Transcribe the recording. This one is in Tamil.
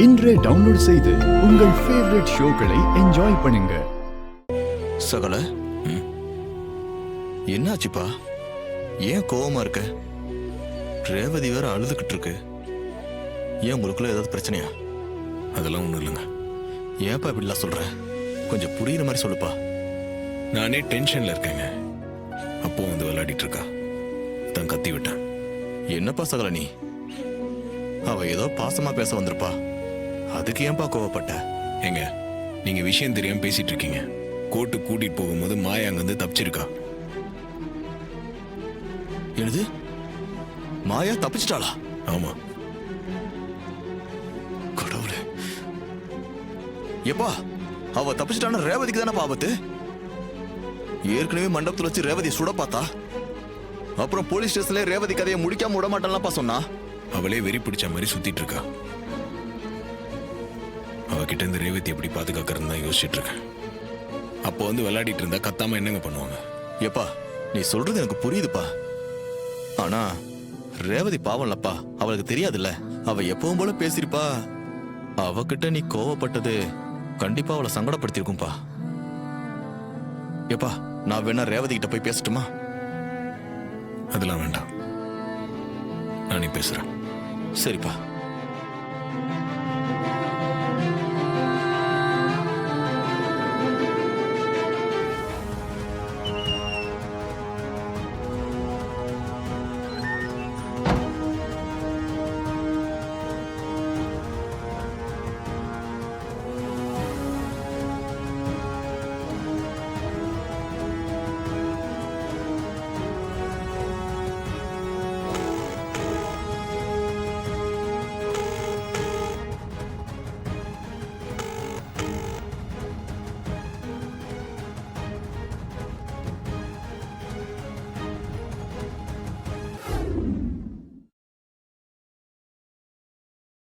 இன்றே டவுன்லோட் செய்து உங்கள் ஃபேவரட் ஷோக்களை என்ஜாய் பண்ணுங்க. சகல என்னாச்சுப்பா? ஏன் கோவமா இருக்க? ரேவதி வேற அழுதுகிட்டு இருக்கு. ஏன் உங்களுக்குள்ள ஏதாவது பிரச்சனையா? அதெல்லாம் ஒன்றும் இல்லைங்க. ஏன்ப்பா இப்படிலாம் சொல்ற? கொஞ்சம் புரியுற மாதிரி சொல்லுப்பா. நானே டென்ஷன்ல இருக்கேங்க. அப்போ வந்து விளையாடிட்டு இருக்கா, தான் கத்தி விட்டேன். என்னப்பா சகல நீ? அவ ஏதோ பாசமா பேச வந்திருப்பா, அதுக்கு ஏன்பா கோவப்பட்ட? ஏங்க, நீங்க விஷயம் தெரியாம பேசிட்டு இருக்கீங்க. கோர்ட்டு கூட்டிட்டு போகும்போது மாயா அங்கிருந்து தப்பிச்சிருக்கா. என்னது? மாயா தப்பிச்சிட்டாளா? ஆமா. கடவுளே, எப்பா அவ தப்பிச்சிட்டான ரேவதிக்கு தானே ஆபத்து? ஏற்கனவே மண்டபத்துல வச்சு ரேவதியை சுட பார்த்தா, அப்புறம் போலீஸ் ஸ்டேஷன்ல ரேவதி கதையை முடிக்காம விட மாட்டான்ப்பா சொன்னா. அவளே வெறி பிடிச்ச மாதிரி சுத்திட்டு இருக்கா. அவகிட்ட இருந்து ரேவதி எப்படி பாதுகாக்கிறதுன்னு தான் யோசிச்சுட்டு இருக்கேன். அப்போ வந்து விளையாடிட்டு இருந்தா கத்தாம என்னங்க பண்ணுவாங்க? எப்பா நீ சொல்றது எனக்கு புரியுதுப்பா, ஆனா ரேவதி பாவம்லப்பா, அவளுக்கு தெரியாதுல்ல. அவ எப்பவும் போல பேசிருப்பா. அவகிட்ட நீ கோவப்பட்டது கண்டிப்பா அவளை சங்கடப்படுத்திருக்கும்பா. எப்பா நான் வேணா ரேவதி கிட்ட போய் பேசட்டுமா? அதெல்லாம் வேண்டாம், நானே பேசுறேன். சரிப்பா.